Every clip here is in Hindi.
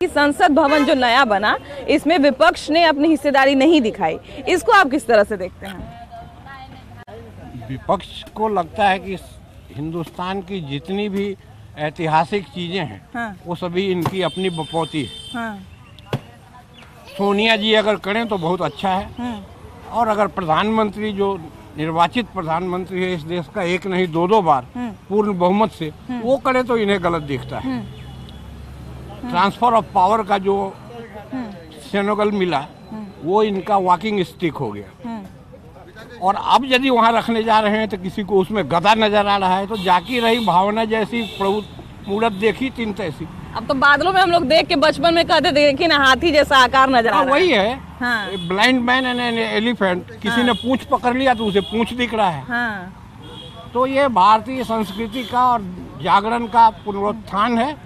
कि संसद भवन जो नया बना इसमें विपक्ष ने अपनी हिस्सेदारी नहीं दिखाई, इसको आप किस तरह से देखते हैं? विपक्ष को लगता है कि हिंदुस्तान की जितनी भी ऐतिहासिक चीजें हैं हाँ। वो सभी इनकी अपनी बपौती है। हाँ। सोनिया जी अगर करें तो बहुत अच्छा है, और अगर प्रधानमंत्री जो निर्वाचित प्रधानमंत्री है इस देश का, एक नहीं दो बार पूर्ण बहुमत से, वो करे तो इन्हें गलत दिखता है। ट्रांसफर ऑफ पावर का जो सेनेगल मिला वो इनका वॉकिंग स्टिक हो गया, और अब यदि वहाँ रखने जा रहे हैं तो किसी को उसमें गदा नजर आ रहा है, तो जाकी रही भावना जैसी मूर्त देखी तीन तैसी। अब तो बादलों में हम लोग देख के बचपन में कहते थे कि ना हाथी जैसा आकार नजर आ रहा है। वही है, हाँ। Blind man and an elephant, किसी ने पूंछ पकड़ लिया तो उसे पूंछ दिख रहा है। हाँ। तो ये भारतीय संस्कृति का और जागरण का पुनरुत्थान है,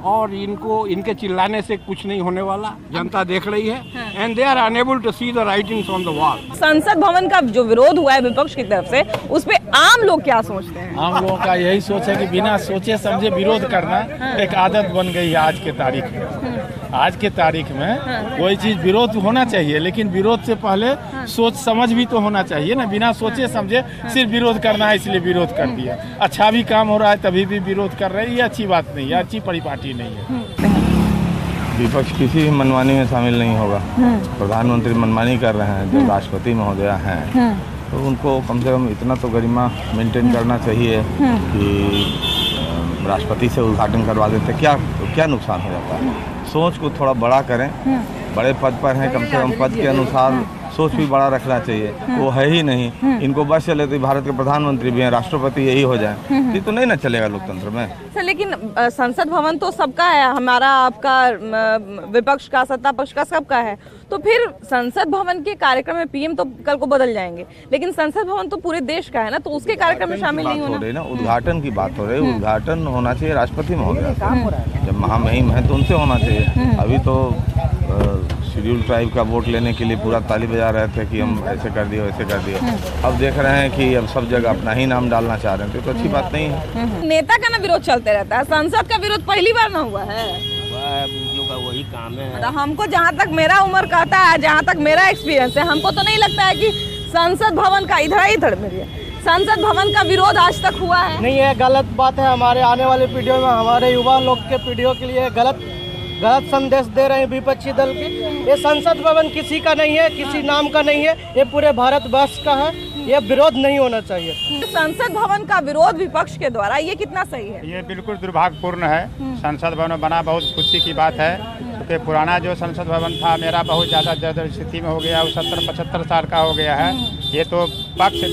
और इनके चिल्लाने से कुछ नहीं होने वाला, जनता देख रही है, and they are unable to see the writings on the wall. Sansad Bhavan का जो विरोध हुआ है विपक्ष की तरफ से, उस पे आम लोग क्या सोचते हैं? आम लोगों का यही सोच है कि बिना सोचे समझे विरोध करना एक आदत बन गई है आज के तारीख में। आज के तारीख में कोई चीज विरोध होना चाहिए, लेकिन विरोध से पहले सोच समझ भी तो होना चाहिए ना। बिना सोचे समझे सिर्फ विरोध करना है इसलिए विरोध कर दिया। अच्छा भी काम हो रहा है तभी भी विरोध कर रहे हैं, ये अच्छी बात नहीं है, अच्छी परिपाटी नहीं है। विपक्ष किसी भी मनमानी में शामिल नहीं होगा। प्रधानमंत्री मनमानी कर रहे हैं, जब राष्ट्रपति महोदय हैं तो उनको कम से कम इतना तो गरिमा मेंटेन करना चाहिए कि राष्ट्रपति से उद्घाटन करवा देते, क्या नुकसान हो जाता है। सोच को थोड़ा बड़ा करें, बड़े पद पर हैं, कम से कम पद के अनुसार सोच भी बड़ा रखना चाहिए। वो है ही नहीं, इनको बस चले तो भारत के प्रधानमंत्री भी हैं, राष्ट्रपति यही हो जाए, ये तो नहीं ना चलेगा लोकतंत्र में। सर लेकिन संसद भवन तो सबका है, हमारा, आपका, विपक्ष का, सत्ता पक्ष का, सबका है। तो फिर संसद भवन के कार्यक्रम में पीएम तो कल को बदल जाएंगे, लेकिन संसद भवन तो पूरे देश का है ना, तो उसके कार्यक्रम में शामिल नहीं होना। ना उद्घाटन की बात हो रही है, उद्घाटन होना चाहिए राष्ट्रपति महोदय, जब महामहिम है तो उनसे होना चाहिए। अभी तो शेड्यूल ट्राइब का वोट लेने के लिए पूरा ताली बजा रहे थे कि हम ऐसे कर दिए वैसे कर दिए। अब देख रहे हैं कि अब सब जगह अपना ही नाम डालना चाह रहे हैं, तो अच्छी बात नहीं है। नेता का ना विरोध चलते रहता है, संसद का विरोध पहली बार ना हुआ है। का वही काम है। तो हमको जहाँ तक मेरा उम्र कहता है, जहाँ तक मेरा एक्सपीरियंस है, हमको तो नहीं लगता है कि संसद भवन का इधर मेरी संसद भवन का विरोध आज तक हुआ है। नहीं, है गलत बात है। हमारे आने वाली पीढ़ियों में, हमारे युवा लोग के पीढ़ियों के लिए गलत संदेश दे रहे हैं विपक्षी दल के। ये संसद भवन किसी का नहीं है, किसी नाम का नहीं है, ये पूरे भारतवर्ष का है। ये विरोध नहीं होना चाहिए। संसद भवन का विरोध विपक्ष के द्वारा, ये कितना सही है? ये बिल्कुल दुर्भाग्यपूर्ण है। संसद भवन बना बहुत खुशी की बात है, क्योंकि पुराना जो संसद भवन था मेरा बहुत ज़्यादा जर्जर स्थिति में हो गया, वो 70-75 साल का हो गया है। ये तो पक्ष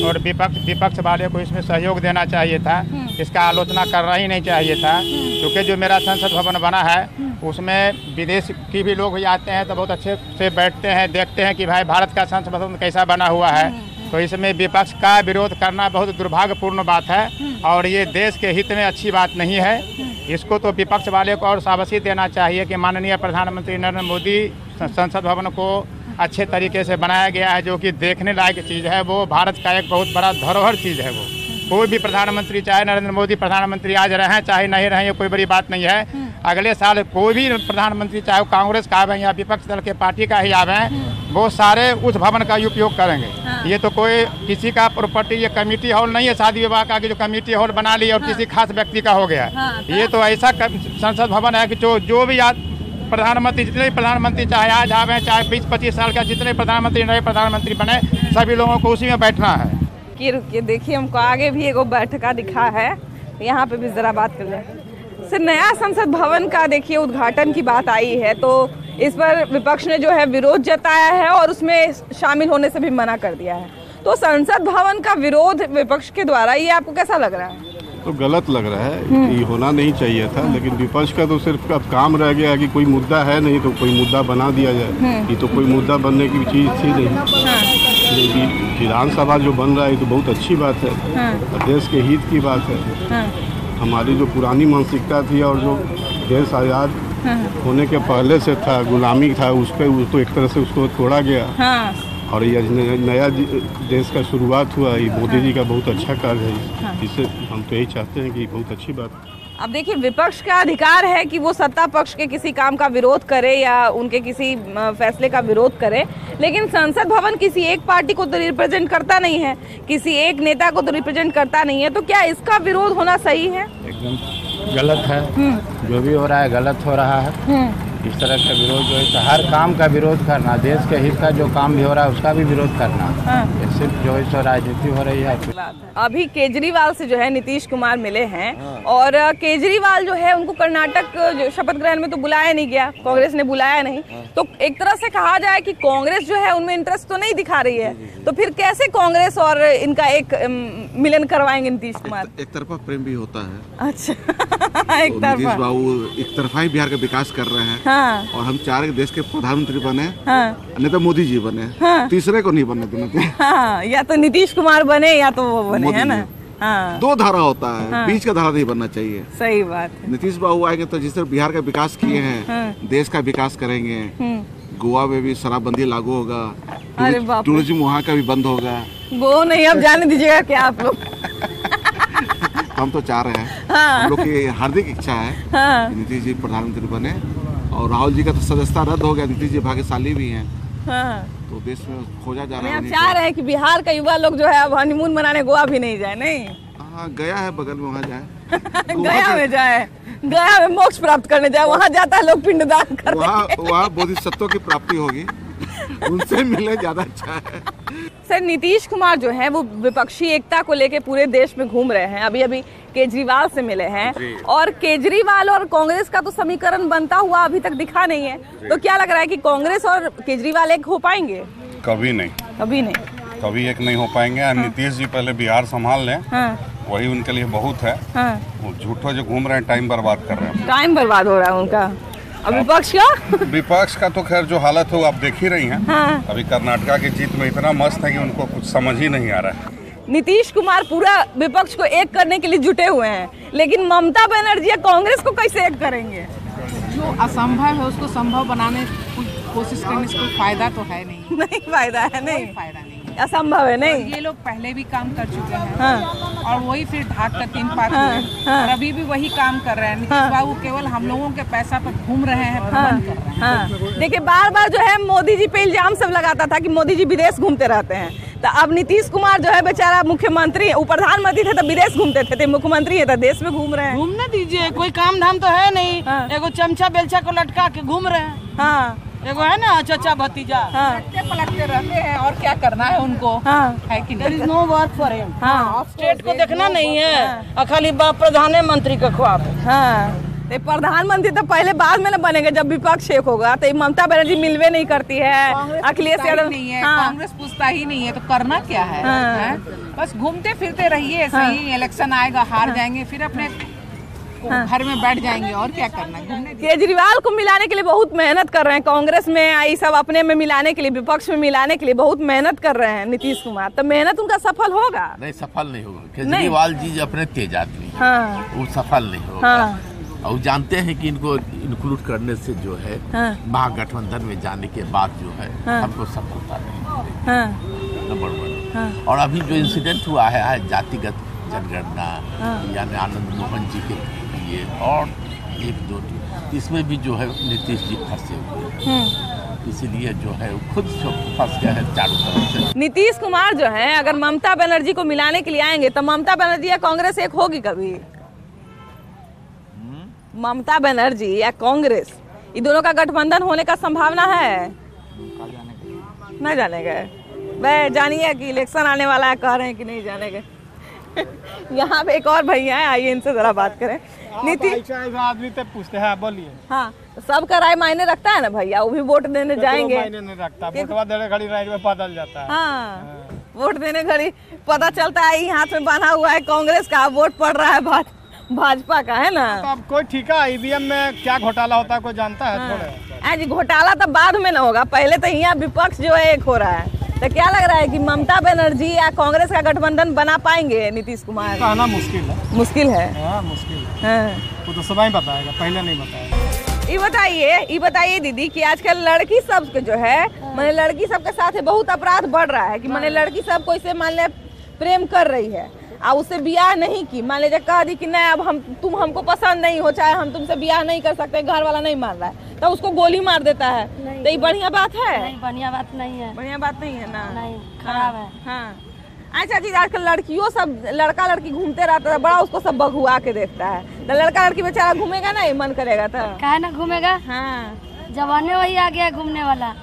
और विपक्ष वाले को इसमें सहयोग देना चाहिए था, इसका आलोचना करना ही नहीं चाहिए था। क्योंकि जो मेरा संसद भवन बना है उसमें विदेश की भी लोग आते हैं तो बहुत अच्छे से बैठते हैं, देखते हैं कि भाई भारत का संसद भवन कैसा बना हुआ है। तो इसमें विपक्ष का विरोध करना बहुत दुर्भाग्यपूर्ण बात है, और ये देश के हित में अच्छी बात नहीं है। इसको तो विपक्ष वाले को और शाबाशी देना चाहिए कि माननीय प्रधानमंत्री नरेंद्र मोदी संसद भवन को अच्छे तरीके से बनाया गया है, जो कि देखने लायक चीज़ है। वो भारत का एक बहुत बड़ा धरोहर चीज़ है। वो कोई भी प्रधानमंत्री, चाहे नरेंद्र मोदी प्रधानमंत्री आज रहें चाहे नहीं रहें, ये कोई बड़ी बात नहीं है। अगले साल कोई भी प्रधानमंत्री, चाहे वो कांग्रेस का आवे या विपक्ष दल के पार्टी का ही आवे, वो सारे उस भवन का उपयोग करेंगे। ये तो कोई किसी का प्रॉपर्टी, ये कमेटी हॉल नहीं है शादी विवाह का कि जो कमेटी हॉल बना ली और किसी खास व्यक्ति का हो गया। ये तो ऐसा संसद भवन है कि जो भी प्रधानमंत्री, जितने भी प्रधानमंत्री चाहे आज आवे, चाहे 20-25 साल का जितने प्रधानमंत्री नए प्रधानमंत्री बने, सभी लोगों को उसी में बैठना है। रुकिए, देखिए हमको आगे भी एक बैठका दिखा है, यहाँ पे भी जरा बात कर लें। सर, नया संसद भवन का देखिए उद्घाटन की बात आई है, तो इस पर विपक्ष ने जो है विरोध जताया है और उसमें शामिल होने से भी मना कर दिया है। तो संसद भवन का विरोध विपक्ष के द्वारा, ये आपको कैसा लग रहा है? तो गलत लग रहा है, ये होना नहीं चाहिए था। लेकिन विपक्ष का तो सिर्फ अब काम रह गया है कि कोई मुद्दा है नहीं तो कोई मुद्दा बना दिया जाए। ये तो कोई मुद्दा बनने की चीज़ थी नहीं। विधानसभा जो बन रहा है तो बहुत अच्छी बात है, देश के हित की बात है। हमारी जो पुरानी मानसिकता थी और जो देश आज़ाद होने के पहले से था, गुलामी था, उस पर तो एक तरह से उसको तोड़ा गया। और ये नया देश का शुरुआत हुआ, ये मोदी जी का बहुत अच्छा कार्य है। इससे हम तो यही चाहते हैं कि बहुत अच्छी बात है। अब देखिए, विपक्ष का अधिकार है कि वो सत्ता पक्ष के किसी काम का विरोध करे या उनके किसी फैसले का विरोध करे, लेकिन संसद भवन किसी एक पार्टी को तो रिप्रेजेंट करता नहीं है, किसी एक नेता को तो रिप्रेजेंट करता नहीं है, तो क्या इसका विरोध होना सही है? एकदम गलत है। जो भी हो रहा है गलत हो रहा है। इस तरह का विरोध जो है, हर काम का विरोध करना, देश के हित का जो काम भी हो रहा है उसका भी विरोध करना, ये सिर्फ जो है राजनीति हो रही है। अभी केजरीवाल से जो है नीतीश कुमार मिले हैं और केजरीवाल जो है उनको कर्नाटक शपथ ग्रहण में तो बुलाया नहीं गया, कांग्रेस ने बुलाया नहीं, तो एक तरह से कहा जाए कि कांग्रेस जो है उनमें इंटरेस्ट तो नहीं दिखा रही है, तो फिर कैसे कांग्रेस और इनका एक मिलन करवाएंगे नीतीश कुमार? एक तरफा प्रेम भी होता है। अच्छा एक तरफा, नीतीश बाबू एक तरफा ही बिहार का विकास कर रहे हैं। हाँ। और हम चाह रहे देश के प्रधानमंत्री बने, हाँ। नहीं तो मोदी जी बने, हाँ। तीसरे को नहीं बनने देना। हाँ, या तो नीतीश कुमार बने या तो वो बने, है ना? हाँ। दो धारा होता है, हाँ। बीच का धारा नहीं बनना चाहिए। सही बात है। नीतीश बाबू आएंगे तो जिस तरह बिहार का विकास किए हैं, हाँ। देश का विकास करेंगे। गोवा में भी शराबबंदी लागू होगा, अरे बाप रे। टूरिज्म वहाँ का भी बंद होगा। वो नहीं, अब जाने दीजिएगा क्या आप लोग। हम तो चाह रहे हैं, हाँ। हम लोग की हार्दिक इच्छा है, हाँ। नीतीश जी प्रधानमंत्री बने। और राहुल जी का तो सदस्यता रद्द हो गया, नीतीश जी भाग्यशाली भी हैं। हाँ। तो देश में खोजा जा रहा आप है। चाह रहे हैं कि बिहार का युवा लोग जो है अब हनीमून मनाने गोवा भी नहीं जाए? नहीं, हाँ, गया है बगल में, वहाँ जाए। गया में जाए, गया में मोक्ष प्राप्त करने जाए, वहाँ जाता है लोग पिंडदान करने। वहाँ बोधिसत्वों की प्राप्ति होगी, उनसे मिले ज्यादा अच्छा है। सर, नीतीश कुमार जो है वो विपक्षी एकता को लेके पूरे देश में घूम रहे हैं, अभी अभी केजरीवाल से मिले हैं, और केजरीवाल और कांग्रेस का तो समीकरण बनता हुआ अभी तक दिखा नहीं है, तो क्या लग रहा है कि कांग्रेस और केजरीवाल एक हो पाएंगे? कभी नहीं, कभी नहीं, कभी एक नहीं हो पाएंगे। हाँ। नीतीश जी पहले बिहार संभाल लें, हाँ। वही उनके लिए बहुत है। हाँ। वो झूठो जो घूम रहे हैं, टाइम बर्बाद कर रहे हैं। टाइम बर्बाद हो रहा है उनका। अब विपक्ष का विपक्ष का तो खैर जो हालत हो आप देख ही रही हैं। हाँ। अभी कर्नाटक की जीत में इतना मस्त है कि उनको कुछ समझ ही नहीं आ रहा है। नीतीश कुमार पूरा विपक्ष को एक करने के लिए जुटे हुए हैं, लेकिन ममता बनर्जी या कांग्रेस को कैसे एक करेंगे? जो असंभव है उसको संभव बनाने की कोशिश करने से कोई फायदा तो है नहीं। नहीं फायदा है, नहीं फायदा नहीं, असंभव है। नहीं, ये लोग पहले भी काम कर चुके हैं। हाँ। और वही फिर ढाक कर 3 पार्ट हुए। हाँ। और अभी भी वही काम कर रहे हैं। नीतीश बाबू केवल हम लोगों के पैसा पर घूम रहे हैं, भ्रमण कर रहे हैं। हाँ। देखिए, बार बार जो है मोदी जी पे इल्जाम सब लगाता था कि मोदी जी विदेश घूमते रहते हैं, तो अब नीतीश कुमार जो है बेचारा मुख्यमंत्री, वो प्रधानमंत्री थे तो विदेश घूमते थे, मुख्यमंत्री है तो देश में घूम रहे हैं। घूमने दीजिए, कोई काम धाम तो है नहीं। हाँ। एगो चमचा बेलचा को लटका के घूम रहे हैं। हाँ। एगो है ना चचा भतीजा, पलटते रहते हैं, और क्या करना है उनको? हाँ। है कि नहीं? No work for him. हाँ। स्टेट को देखना नहीं है, खाली प्रधानमंत्री का ख्वाब। हाँ। प्रधानमंत्री तो पहले बाद में न बनेगा जब विपक्ष एक होगा, तो ममता बनर्जी मिलवे नहीं करती है, अखिलेश यादव नहीं है। हाँ। कांग्रेस पूछता ही नहीं है, तो करना क्या है? हाँ। बस घूमते फिरते रहिए। हाँ। सही, इलेक्शन आएगा, हार जाएंगे, फिर अपने घर में बैठ जाएंगे, और क्या करना है? केजरीवाल को मिलाने के लिए बहुत मेहनत कर रहे हैं, कांग्रेस में आई सब अपने में मिलाने के लिए, विपक्ष में मिलाने के लिए बहुत मेहनत कर रहे हैं नीतीश कुमार, तो मेहनत उनका सफल होगा? नहीं, सफल नहीं होगा। केजरीवाल जी अपने तेज आदमी, वो सफल नहीं होगा। और जानते हैं कि इनको इंक्लूड करने से जो है महागठबंधन में जाने के बाद जो है हमको सफलता नहीं, नंबर 1। और अभी जो इंसिडेंट हुआ है जातिगत जनगणना, यानी आनंद मोहन जी के लिए, और 1-2 इसमें भी जो है नीतीश जी फंसे हुए, इसीलिए जो है खुद फंस गए हैं चारों तरफ से। नीतीश कुमार जो है अगर ममता बनर्जी को मिलाने के लिए आएंगे तो ममता बनर्जी या कांग्रेस एक होगी कभी? ममता बनर्जी या कांग्रेस, ये दोनों का गठबंधन होने का संभावना है? नहीं जाने गए, वह जानिए कि इलेक्शन आने वाला है, कह रहे हैं कि नहीं जाने गए। यहाँ पे एक और भैया है, आइए इनसे जरा बात करें। नीतीश आदमी तो पूछते हैं, बोलिए। हाँ, सबका राय मायने रखता है ना भैया, वो भी वोट देने जाएंगे। मायने नहीं रखता, वोटवा देने घड़ी राय में बदल जाता है। हाँ, वोट देने घड़ी पता चलता है हाथ में बना हुआ है कांग्रेस का, वोट पड़ रहा है भाजपा का, है ना? तो अब कोई ठीक है, ईवीएम में क्या घोटाला होता है कोई जानता है? थोड़े जी, घोटाला तो बाद में ना होगा, पहले तो यहाँ विपक्ष जो है एक हो रहा है, तो क्या लग रहा है कि ममता बनर्जी या कांग्रेस का गठबंधन बना पाएंगे नीतीश कुमार? कहना मुश्किल है। मुश्किल है? हाँ, मुश्किल है। वो तो समय बताएगा, पहले नहीं बताएगा। ये बताइए दीदी कि आजकल लड़की सब जो है, मैंने लड़की सब के साथ बहुत अपराध बढ़ रहा है कि मैंने लड़की सब को इसे मान ले प्रेम कर रही है, उससे ब्याह नहीं की, मान लीजिए कह दी कि नहीं अब तुम हमको पसंद नहीं हो, चाहे हम तुमसे ब्याह नहीं कर सकते, घर वाला नहीं मान रहा है, तो उसको गोली मार देता है, तो ये बढ़िया बात है? नहीं, बढ़िया बात नहीं है। बढ़िया बात नहीं है ना? नहीं, खराब है। हाँ। अच्छा जी, आजकल लड़कियों सब लड़का लड़की घूमते रहता है, बड़ा उसको सब बघुआ के देखता है, तो लड़का लड़की बेचारा घूमेगा ना, मन करेगा तो काहे ना घूमेगा? हाँ, जवाने वही आ गया घूमने वाला,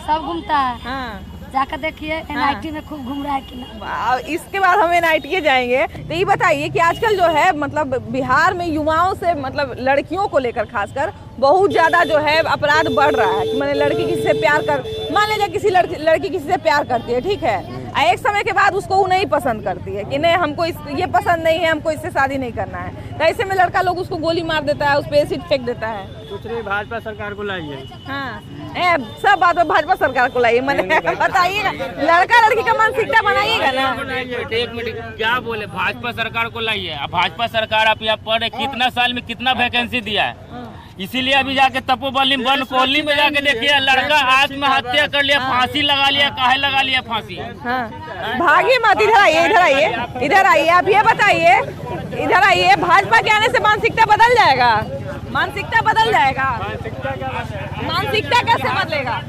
सब घूमता है। हाँ, जाकर देखिए एनआईटी में खूब घूम रहा है कि ना। इसके बाद हम एनआईटी जाएंगे। तो ये बताइए कि आजकल जो है मतलब बिहार में युवाओं से मतलब लड़कियों को लेकर खासकर बहुत ज्यादा जो है अपराध बढ़ रहा है कि मैंने लड़की किसी से प्यार कर, मान लीजिए किसी लड़की किसी से प्यार करती है, ठीक है, एक समय के बाद उसको वो नहीं पसंद करती है कि नहीं हमको ये पसंद नहीं है, हमको इससे शादी नहीं करना है, तो ऐसे में लड़का लोग उसको गोली मार देता है, उस पर एसिड फेंक देता है। कुछ नहीं, भाजपा सरकार को लाइए। हाँ, सब बात में भाजपा सरकार को लाइए, मैंने बताइएगा, लड़का लड़की का मानसिकता बनाइएगा ना। एक मिनट, क्या बोले, भाजपा सरकार को लाइए। भाजपा सरकार आप यहाँ पर कितना साल में कितना वैकेंसी दिया है, इसीलिए अभी जाके तपोबली वन कॉलोनी में जाके देखिए, लड़का आत्महत्या कर लिया, फांसी लगा लिया, काहे लगा लिया फांसी? हाँ, भागिए मत, इधर आइए, इधर आइए, इधर आइए, आप ये बताइए, इधर आइए, भाजपा के आने से मानसिकता बदल जाएगा? मानसिकता बदल जाएगा? मानसिकता कैसे बदलेगा?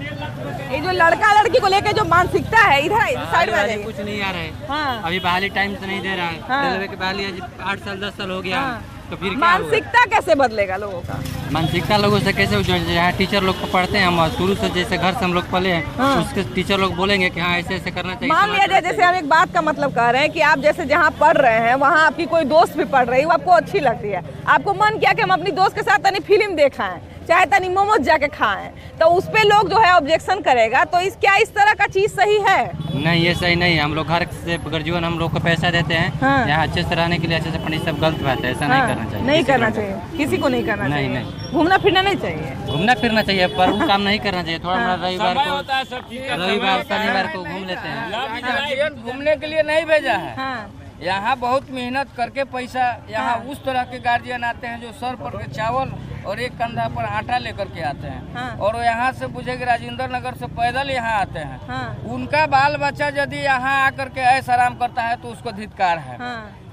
ये जो लड़का लड़की को लेके जो मानसिकता है, इधर आइए, साइड में आइए। कुछ नहीं आ रहा है। हाँ, अभी बहाली टाइम से नहीं दे रहा है। हाँ, रेलवे के बहाली 8 साल 10 साल हो गया। हाँ, तो फिर मानसिकता कैसे बदलेगा लोगों का? मानसिकता लोगों से कैसे, यहाँ टीचर लोग को पढ़ते हैं, हम शुरू से जैसे घर से हम लोग पले हैं, हाँ, उसके टीचर लोग बोलेंगे कि हाँ ऐसे ऐसे करना चाहिए। मान लिया जाए जैसे हम एक बात का मतलब कह रहे हैं कि आप जैसे जहाँ पढ़ रहे हैं वहाँ आपकी कोई दोस्त भी पढ़ रही है, वो आपको अच्छी लगती है, आपको मन किया कि हम अपनी दोस्त के साथ तनी फिल्म देखाएं, चाहे तनी मोमोज जाके खाएं, तो उस पे लोग जो है ऑब्जेक्शन करेगा, तो क्या इस तरह का चीज सही है? नहीं, ये सही नहीं है। हम लोग घर से गर्जीवन हम लोग को पैसा देते हैं, हाँ, यहाँ अच्छे से रहने के लिए, अच्छे से पढ़ने, सब गलत बात है, ऐसा नहीं करना चाहिए। नहीं करना चाहिए, किसी को नहीं करना चाहिए। नहीं, घूमना फिरना नहीं चाहिए, घूमना फिरना चाहिए, पर वो काम नहीं करना चाहिए। थोड़ा रविवार शनिवार को घूम लेते हैं। घूमने के लिए नहीं भेजा है, यहाँ बहुत मेहनत करके पैसा, यहाँ उस तरह के गार्जियन आते हैं जो सर पर के चावल और एक कंधा पर आटा लेकर के आते हैं, और यहाँ से बुझेगी राजेंद्र नगर से पैदल यहाँ आते हैं। उनका बाल बच्चा यदि यहाँ आकर के ऐश आराम करता है तो उसको धिक्कार है,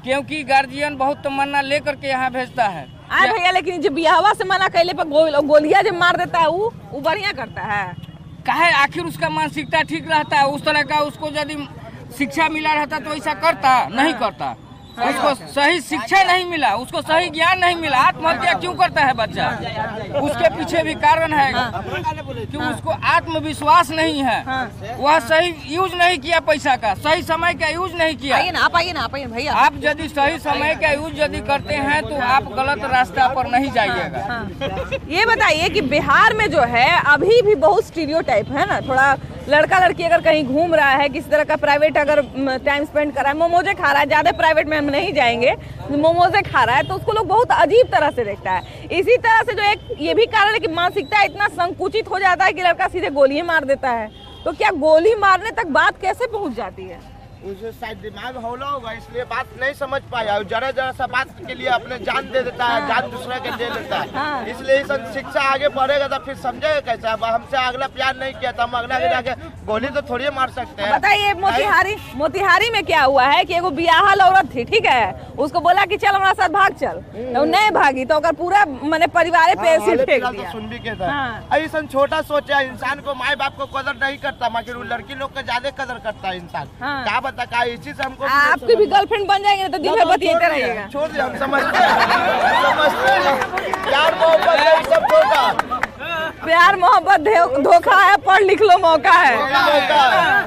क्योंकि गार्जियन बहुत तमन्ना लेकर के यहाँ भेजता है। भैया, लेकिन जो बियाहवा से मना कैले पर गोलियां जो मार देता है वो बढ़िया करता है, काहे? आखिर उसका मानसिकता ठीक रहता है, उस तरह का उसको यदि शिक्षा मिला रहता तो ऐसा करता नहीं करता। उसको सही शिक्षा नहीं मिला, उसको सही ज्ञान नहीं मिला, आत्महत्या क्यों करता है बच्चा? उसके पीछे भी कारण है कि उसको आत्मविश्वास नहीं है, वह सही यूज नहीं किया पैसा का, सही समय का यूज नहीं किया। आप आइए भैया, आप यदि सही समय का यूज यदि करते हैं तो आप गलत रास्ता पर नहीं जाइएगा। ये बताइए कि बिहार में जो है अभी भी बहुत स्टीरियोटाइप है ना, थोड़ा लड़का लड़की अगर कहीं घूम रहा है, किसी तरह का प्राइवेट अगर टाइम स्पेंड कर रहा है, मोमोजे खा रहा है, ज्यादा प्राइवेट में हम नहीं जाएंगे, मोमोजे खा रहा है, तो उसको लोग बहुत अजीब तरह से देखता है। इसी तरह से जो एक ये भी कारण है कि मानसिकता इतना संकुचित हो जाता है कि लड़का सीधे गोली मार देता है। तो क्या गोली मारने तक बात कैसे पहुंच जाती है? उसे शायद दिमाग हौला होगा, इसलिए बात नहीं समझ पाया, जरा जरा सा बात के लिए अपने जान दे देता है, जान दूसरे के दे देता है। इसलिए शिक्षा आगे बढ़ेगा तो फिर समझेगा कैसे? अब हमसे अगला प्यार नहीं किया तो हम अगला के जाके गोली तो थोड़ी मार सकते हैं। बताइए, मोतिहारी में क्या हुआ है कि एगो बियाहल औरत थी, ठीक है, उसको बोला कि चल हमारे साथ भाग चल, तो नहीं भागी, तो पूरा मैंने परिवार पे एसिड फेंक दिया। सुन भी के था ऐसा छोटा सोचा इंसान को, माँ बाप को कदर नहीं करता, मगर लड़की लोग को ज्यादा कदर करता है इंसान। क्या बता, इसी से हमको आपकी भी गर्लफ्रेंड बन जाएंगे तो दिन भर बतियाते रहिएगा। छोड़ दिया, हम समझते हैं प्यार मोहब्बत सब धोखा, प्यार मोहब्बत धोखा है, पढ़ लिख लो मौका है।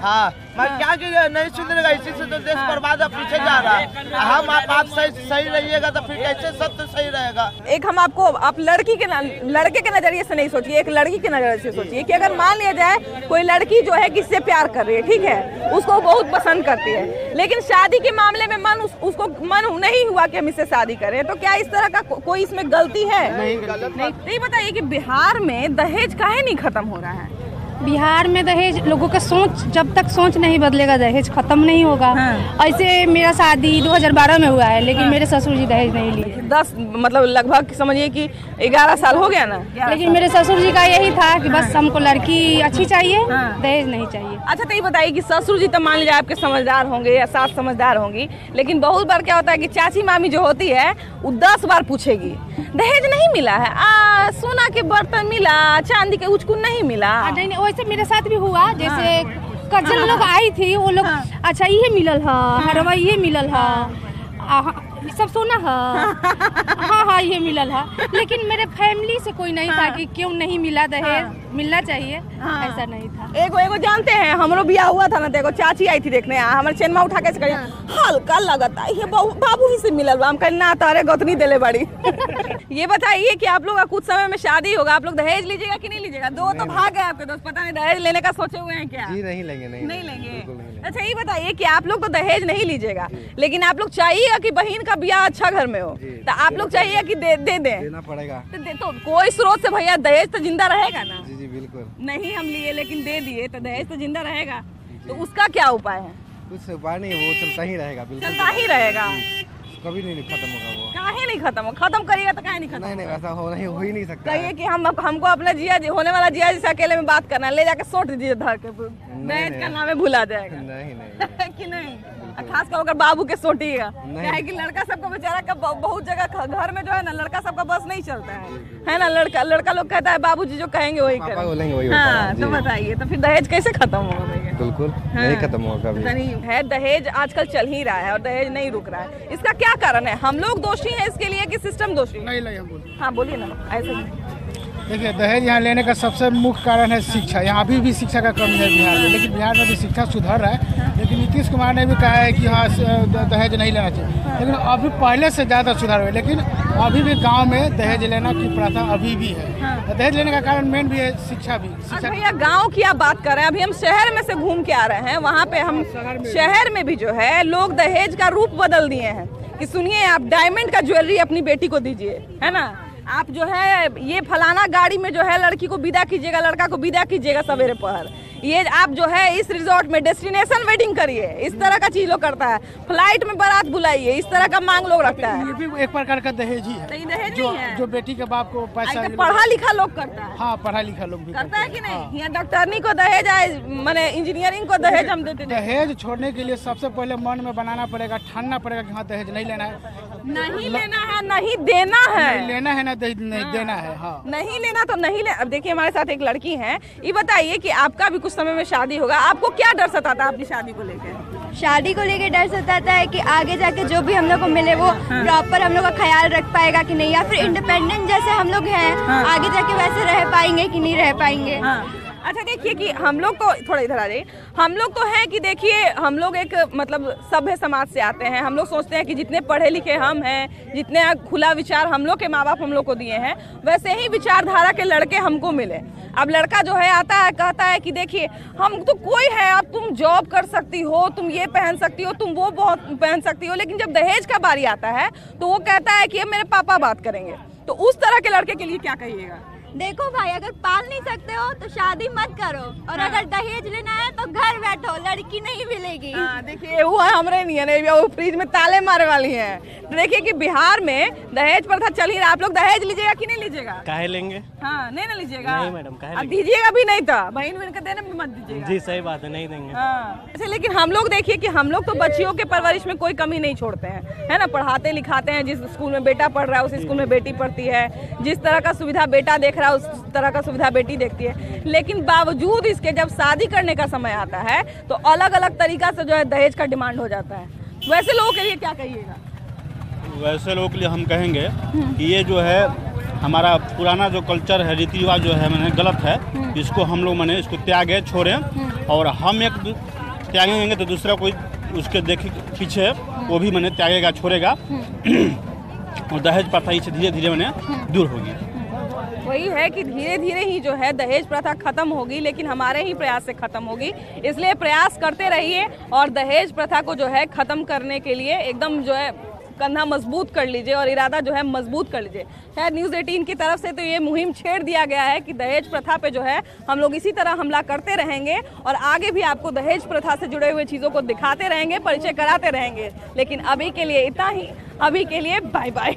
हाँ, मैं क्या कीजिए, नहीं सुधरेगा, इसी से तो देश बर्बाद पीछे जा रहा है। हम आप सही रहिएगा तो फिर कैसे सब तो सही रहेगा। एक हम आपको, आप लड़के के नजरिए से नहीं सोचिए, एक लड़की के नजरिए से सोचिए कि अगर मान लिया जाए कोई लड़की जो है किससे प्यार कर रही है, ठीक है, उसको बहुत पसंद करती है, लेकिन शादी के मामले में उसको मन नहीं हुआ कि हम इससे शादी करें, तो क्या इस तरह का कोई इसमें गलती है? नहीं। बताइए कि बिहार में दहेज काहे नहीं खत्म हो रहा है? बिहार में दहेज लोगों का सोच, जब तक सोच नहीं बदलेगा दहेज खत्म नहीं होगा। हाँ। ऐसे मेरा शादी 2012 में हुआ है, लेकिन मेरे ससुर जी दहेज नहीं लिए। 10 मतलब लगभग समझिए कि 11 साल हो गया ना। लेकिन मेरे ससुर जी का यही था कि बस हमको लड़की अच्छी चाहिए, दहेज नहीं चाहिए। अच्छा तो ये बताइए कि ससुर जी तो मान लीजिए आपके समझदार होंगे या सास समझदार होंगी, लेकिन बहुत बार क्या होता है कि चाची मामी जो होती है वो 10 बार पूछेगी दहेज नहीं मिला है, सोना के बर्तन मिला, चांदी के उचकुन नहीं मिला। नहीं वैसे मेरे साथ भी हुआ, जैसे कर्जन लोग आई थी वो लोग अच्छा ये मिलल है, हरवा ये मिलल है, सब सोना है, हाँ ये मिलल है। लेकिन मेरे फैमिली से कोई नहीं था कि क्यों नहीं मिला दहेज, मिलना चाहिए, ऐसा नहीं था। एगो जानते हैं हमरो बियाह हुआ था ना, तो एगो चाची आई थी देखने, हमारे चेनमा उठा के कहिए हल्का लगता है ये बाबू ही से मिलल, हम कहीं ना तारे गोतनी देले बड़ी। ये बताइए कि आप लोग का कुछ समय में शादी होगा, आप लोग दहेज लीजिएगा कि नहीं लीजिएगा? दो तो भाग गए आपके दोस्त, पता नहीं दहेज लेने का सोचे हुए हैं क्या? जी नहीं लेंगे, नहीं लेंगे। अच्छा ये बताइए कि आप लोग तो दहेज नहीं लीजिएगा, लेकिन आप लोग चाहिए कि बहन का ब्याह अच्छा घर में हो, तो आप लोग चाहिए कि दे देना पड़ेगा। तो कोई स्रोत से भैया दहेज तो जिंदा रहेगा ना? जी बिल्कुल। नहीं हम लिए लेकिन दे दिए तो दहेज तो जिंदा रहेगा, तो उसका क्या उपाय है? कुछ उपाय नहीं, वो चलता ही रहेगा, बिल्कुल चलता ही रहेगा, कभी नहीं खत्म होगा वो। काहे नहीं खत्म हो? खत्म करिएगा तो काहे नहीं खत्म? नहीं वैसा हो ही नहीं सकता। कहिए कि हमको अपने जिया जी होने वाला जिया जी से अकेले में बात करना है, ले जाके सोट दीजिए धर के, दहेज का नाम भुला जाएगा। नहीं कि नहीं, खास कर बाबू के सोटिएगा, क्या है कि लड़का सबको बेचारा का बहुत जगह घर में जो है ना लड़का सबका बस नहीं चलता है ना, लड़का लोग कहता है बाबूजी जो कहेंगे वही करेंगे। हाँ तो बताइए तो फिर दहेज कैसे खत्म होगा भैया? बिल्कुल नहीं खत्म होगा कभी। है दहेज आजकल चल ही रहा है और दहेज नहीं रुक रहा है, इसका क्या कारण है? हम लोग दोषी हैं इसके लिए कि सिस्टम दोषी? नहीं हाँ बोलिए ना, ऐसे देखिए दहेज यहाँ लेने का सबसे मुख्य कारण है शिक्षा। यहाँ अभी भी शिक्षा का कमी है बिहार में, लेकिन बिहार में भी शिक्षा सुधर रहा है। लेकिन नीतीश कुमार ने भी कहा है कि हाँ दहेज नहीं लेना चाहिए, लेकिन अभी पहले से ज़्यादा सुधार हुआ। लेकिन अभी भी गांव में दहेज लेना की प्रथा अभी भी है। दहेज लेने का कारण मेन भी है शिक्षा भी। भैया गाँव की आप बात कर रहे हैं, अभी हम शहर में से घूम के आ रहे हैं, वहाँ पे हम शहर में भी जो है लोग दहेज का रूप बदल दिए हैं कि सुनिए आप डायमंड का ज्वेलरी अपनी बेटी को दीजिए, है ना, आप जो है ये फलाना गाड़ी में जो है लड़की को विदा कीजिएगा, लड़का को विदा कीजिएगा सवेरे पहर, ये आप जो है इस रिजॉर्ट में डेस्टिनेशन वेडिंग करिए, इस तरह का चीज लोग करता है, फ्लाइट में बारात बुलाइए, इस तरह का मांग लोग रखता है। ये भी एक प्रकार का दहेज ही है, दहेज जो बेटी के बाप को पैसा पढ़ा लिखा लोग करता है। हाँ पढ़ा लिखा लोग भी करता है कि नहीं? यहाँ डॉक्टरनी को दहेज है, मैंने इंजीनियरिंग को दहेज हम देते। दहेज छोड़ने के लिए सबसे पहले मन में बनाना पड़ेगा, ठानना पड़ेगा कि हाँ दहेज नहीं लेना है, नहीं लेना है, नहीं देना है, नहीं लेना है ना नहीं देना है। हाँ नहीं लेना तो नहीं ले। अब देखिए हमारे साथ एक लड़की है, ये बताइए कि आपका भी कुछ समय में शादी होगा, आपको क्या डर सताता है अपनी शादी को लेकर? शादी को लेकर डर सताता है कि आगे जाके जो भी हम लोग को मिले वो प्रॉपर हम लोग का ख्याल रख पाएगा कि नहीं, या फिर इंडिपेंडेंट जैसे हम लोग हैं आगे जाके वैसे रह पाएंगे कि नहीं रह पाएंगे। अच्छा देखिए कि हम लोग को थोड़ा इधर आ जाइए, हम लोग तो हैं कि देखिए हम लोग एक मतलब सभ्य समाज से आते हैं, हम लोग सोचते हैं कि जितने पढ़े लिखे हम हैं, जितने खुला विचार हम लोग के माँ बाप हम लोग को दिए हैं, वैसे ही विचारधारा के लड़के हमको मिले। अब लड़का जो है आता है कहता है कि देखिए हम तो कोई है, अब तुम जॉब कर सकती हो, तुम ये पहन सकती हो, तुम वो बहुत पहन सकती हो, लेकिन जब दहेज का बारी आता है तो वो कहता है कि मेरे पापा बात करेंगे। तो उस तरह के लड़के के लिए क्या कहिएगा? देखो भाई, अगर पाल नहीं सकते हो तो शादी मत करो, और अगर दहेज लेना है तो घर बैठो, लड़की नहीं मिलेगी। देखिए वो है हमरे नहीं है, वो फ्रिज में ताले मारे वाली है। तो देखिए कि बिहार में दहेज प्रथा चल ही रहा, आप लोग दहेज लीजिएगा कि नहीं लीजिएगा? काहे लेंगे? हाँ नहीं ना लीजिएगा? नहीं मैडम काहे लेंगे? दीजिएगा भी नहीं था, बहन बहन का देने में मत दीजिएगा। जी सही बात है, नहीं देंगे। अच्छा लेकिन हम लोग देखिए कि हम लोग तो बच्चियों के परवरिश में कोई कमी नहीं छोड़ते हैं, है ना, पढ़ाते लिखाते हैं, जिस स्कूल में बेटा पढ़ रहा है उस स्कूल में बेटी पढ़ती है, जिस तरह का सुविधा बेटा देख रहा है उस तरह का सुविधा बेटी देखती है। लेकिन बावजूद इसके जब शादी करने का समय आता है तो अलग अलग तरीका से जो है दहेज का डिमांड हो जाता है। वैसे लोगों के लिए क्या कहिएगा? वैसे लोगों के लिए हम कहेंगे कि ये जो है हमारा पुराना जो कल्चर है, रीति रिवाज जो है मैंने गलत है, इसको हम लोग मैंने इसको त्यागे छोड़ें, और हम एक त्यागेंगे तो दूसरा कोई उसके देखे पीछे वो भी मैंने त्यागेगा छोड़ेगा, और दहेज प्रथा इससे धीरे धीरे मैंने दूर होगी। वही है कि धीरे धीरे ही जो है दहेज प्रथा खत्म होगी, लेकिन हमारे ही प्रयास से खत्म होगी। इसलिए प्रयास करते रहिए और दहेज प्रथा को जो है खत्म करने के लिए एकदम जो है कंधा मजबूत कर लीजिए और इरादा जो है मजबूत कर लीजिए। खैर न्यूज़ 18 की तरफ से तो ये मुहिम छेड़ दिया गया है कि दहेज प्रथा पे जो है हम लोग इसी तरह हमला करते रहेंगे और आगे भी आपको दहेज प्रथा से जुड़े हुए चीज़ों को दिखाते रहेंगे, परिचय कराते रहेंगे। लेकिन अभी के लिए इतना ही, अभी के लिए बाय बाय।